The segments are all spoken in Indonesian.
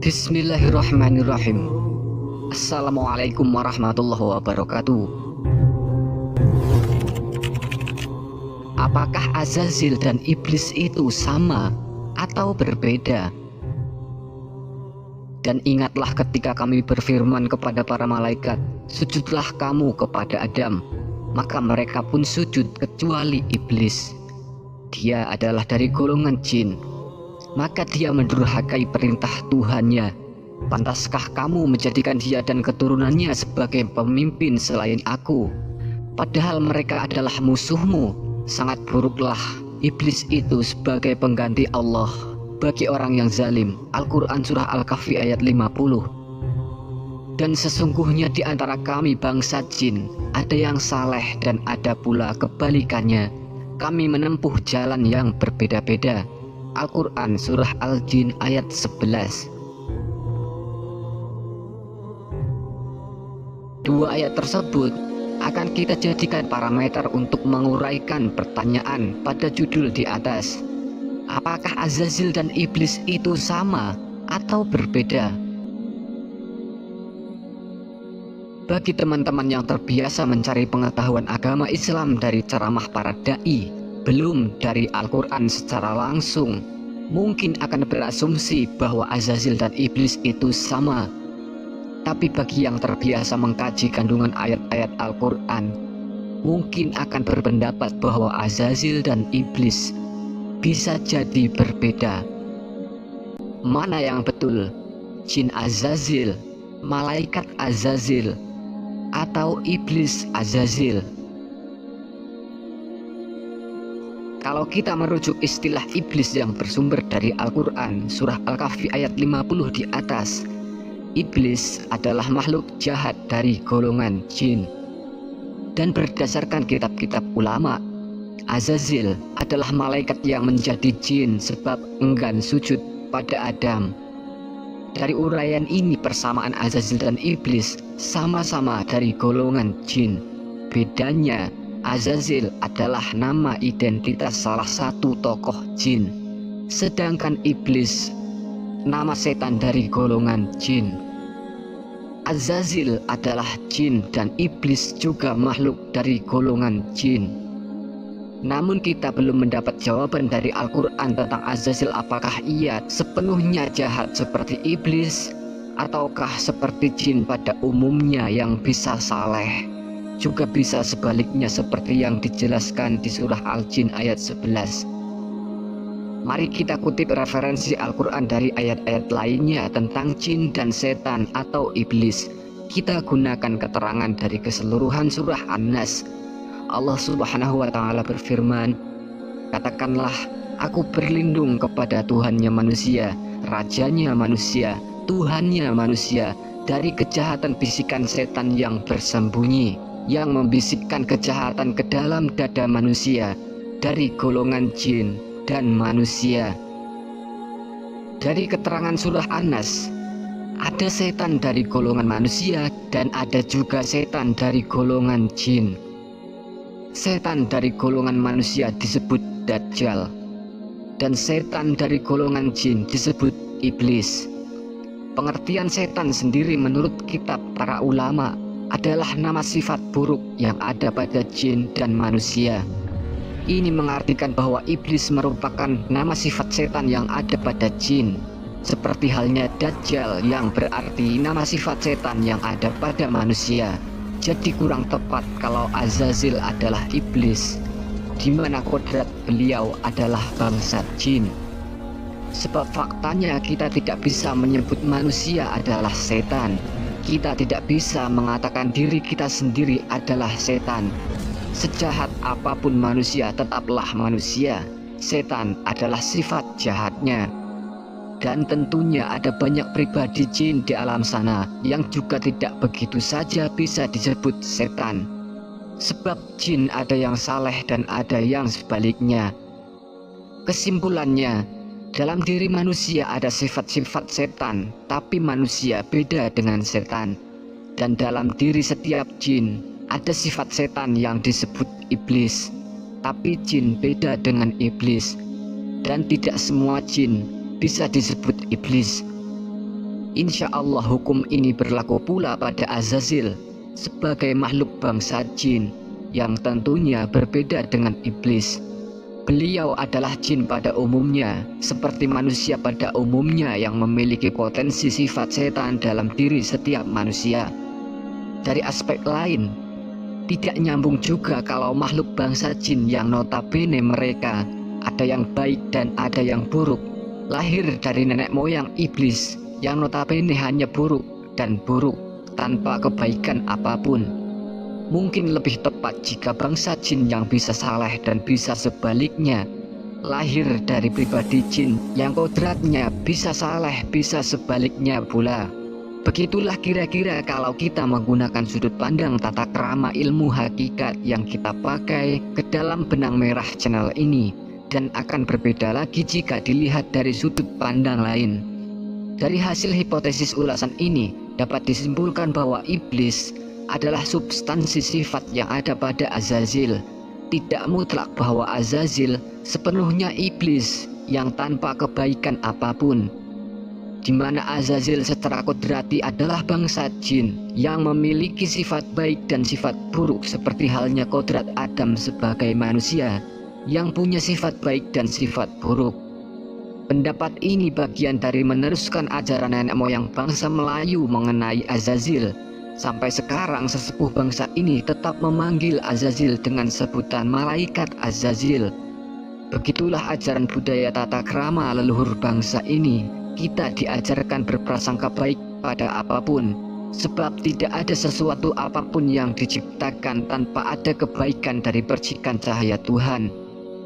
Bismillahirrahmanirrahim. Assalamualaikum warahmatullahi wabarakatuh. Apakah Azazil dan iblis itu sama atau berbeda? Dan ingatlah ketika kami berfirman kepada para malaikat, sujudlah kamu kepada Adam. Maka mereka pun sujud kecuali iblis. Dia adalah dari golongan jin. Maka dia mendurhakai perintah Tuhannya. Pantaskah kamu menjadikan dia dan keturunannya sebagai pemimpin selain aku? Padahal mereka adalah musuhmu. Sangat buruklah iblis itu sebagai pengganti Allah bagi orang yang zalim. Al-Quran Surah Al-Kahfi ayat 50. Dan sesungguhnya di antara kami bangsa jin ada yang saleh dan ada pula kebalikannya. Kami menempuh jalan yang berbeda-beda. Al-Quran Surah Al-Jin ayat 11. Dua ayat tersebut akan kita jadikan parameter untuk menguraikan pertanyaan pada judul di atas. Apakah Azazil dan iblis itu sama atau berbeda? Bagi teman-teman yang terbiasa mencari pengetahuan agama Islam dari ceramah para da'i, belum dari Al-Quran secara langsung, mungkin akan berasumsi bahwa Azazil dan iblis itu sama. Tapi bagi yang terbiasa mengkaji kandungan ayat-ayat Al-Quran, mungkin akan berpendapat bahwa Azazil dan iblis bisa jadi berbeda. Mana yang betul? Jin Azazil, malaikat Azazil, atau iblis Azazil? Kalau kita merujuk istilah iblis yang bersumber dari Al-Quran Surah Al-Kahfi ayat 50 di atas, iblis adalah makhluk jahat dari golongan jin. Dan berdasarkan kitab-kitab ulama, Azazil adalah malaikat yang menjadi jin sebab enggan sujud pada Adam. Dari uraian ini persamaan Azazil dan iblis sama-sama dari golongan jin. Bedanya, Azazil adalah nama identitas salah satu tokoh jin, sedangkan iblis nama setan dari golongan jin. Azazil adalah jin dan iblis juga makhluk dari golongan jin. Namun kita belum mendapat jawaban dari Al-Quran tentang Azazil, apakah ia sepenuhnya jahat seperti iblis ataukah seperti jin pada umumnya yang bisa saleh, juga bisa sebaliknya seperti yang dijelaskan di surah Al-Jin ayat 11. Mari kita kutip referensi Al-Quran dari ayat-ayat lainnya tentang jin dan setan atau iblis. Kita gunakan keterangan dari keseluruhan surah An-Nas. Allah Subhanahu wa ta'ala berfirman, katakanlah, aku berlindung kepada Tuhannya manusia, rajanya manusia, Tuhannya manusia, dari kejahatan bisikan setan yang bersembunyi, yang membisikkan kejahatan ke dalam dada manusia dari golongan jin dan manusia. Dari keterangan surah An-Nas, ada setan dari golongan manusia dan ada juga setan dari golongan jin. Setan dari golongan manusia disebut Dajjal, dan setan dari golongan jin disebut iblis. Pengertian setan sendiri menurut kitab para ulama adalah nama sifat buruk yang ada pada jin dan manusia. Ini mengartikan bahwa iblis merupakan nama sifat setan yang ada pada jin, seperti halnya Dajjal yang berarti nama sifat setan yang ada pada manusia. Jadi kurang tepat kalau Azazil adalah iblis, di mana kodrat beliau adalah bangsa jin. Sebab faktanya kita tidak bisa menyebut manusia adalah setan. Kita tidak bisa mengatakan diri kita sendiri adalah setan. Sejahat apapun manusia tetaplah manusia. Setan adalah sifat jahatnya. Dan tentunya ada banyak pribadi jin di alam sana yang juga tidak begitu saja bisa disebut setan. Sebab jin ada yang saleh dan ada yang sebaliknya. Kesimpulannya, dalam diri manusia ada sifat-sifat setan, tapi manusia beda dengan setan. Dan dalam diri setiap jin ada sifat setan yang disebut iblis, tapi jin beda dengan iblis. Dan tidak semua jin bisa disebut iblis. Insya Allah hukum ini berlaku pula pada Azazil sebagai makhluk bangsa jin yang tentunya berbeda dengan iblis. Beliau adalah jin pada umumnya, seperti manusia pada umumnya yang memiliki potensi sifat setan dalam diri setiap manusia. Dari aspek lain, tidak nyambung juga kalau makhluk bangsa jin yang notabene mereka ada yang baik dan ada yang buruk, lahir dari nenek moyang iblis yang notabene hanya buruk dan buruk tanpa kebaikan apapun. Mungkin lebih tepat jika bangsa jin yang bisa saleh dan bisa sebaliknya lahir dari pribadi jin yang kodratnya bisa saleh bisa sebaliknya pula. Begitulah kira-kira kalau kita menggunakan sudut pandang tata krama ilmu hakikat yang kita pakai ke dalam benang merah channel ini, dan akan berbeda lagi jika dilihat dari sudut pandang lain. Dari hasil hipotesis ulasan ini dapat disimpulkan bahwa iblis adalah substansi sifat yang ada pada Azazil. Tidak mutlak bahwa Azazil sepenuhnya iblis yang tanpa kebaikan apapun, di mana Azazil secara kodrati adalah bangsa jin yang memiliki sifat baik dan sifat buruk, seperti halnya kodrat Adam sebagai manusia yang punya sifat baik dan sifat buruk. Pendapat ini bagian dari meneruskan ajaran nenek moyang bangsa Melayu mengenai Azazil. Sampai sekarang sesepuh bangsa ini tetap memanggil Azazil dengan sebutan malaikat Azazil. Begitulah ajaran budaya tata krama leluhur bangsa ini. Kita diajarkan berprasangka baik pada apapun, sebab tidak ada sesuatu apapun yang diciptakan tanpa ada kebaikan dari percikan cahaya Tuhan.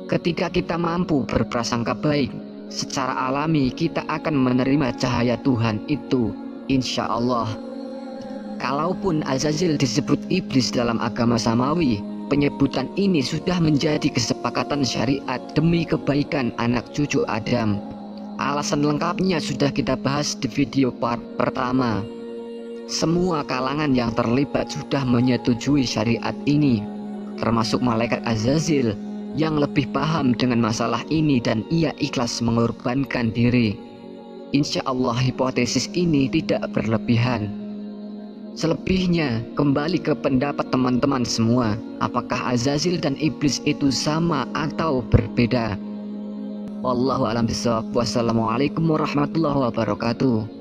Ketika kita mampu berprasangka baik, secara alami kita akan menerima cahaya Tuhan itu, insya Allah. Kalaupun Azazil disebut iblis dalam agama samawi, penyebutan ini sudah menjadi kesepakatan syariat demi kebaikan anak cucu Adam. Alasan lengkapnya sudah kita bahas di video part pertama. Semua kalangan yang terlibat sudah menyetujui syariat ini, termasuk malaikat Azazil yang lebih paham dengan masalah ini dan ia ikhlas mengorbankan diri. Insya Allah hipotesis ini tidak berlebihan. Selebihnya kembali ke pendapat teman-teman semua, apakah Azazil dan iblis itu sama atau berbeda? Wallahu a'lam bishawab. Wassalamualaikum warahmatullahi wabarakatuh.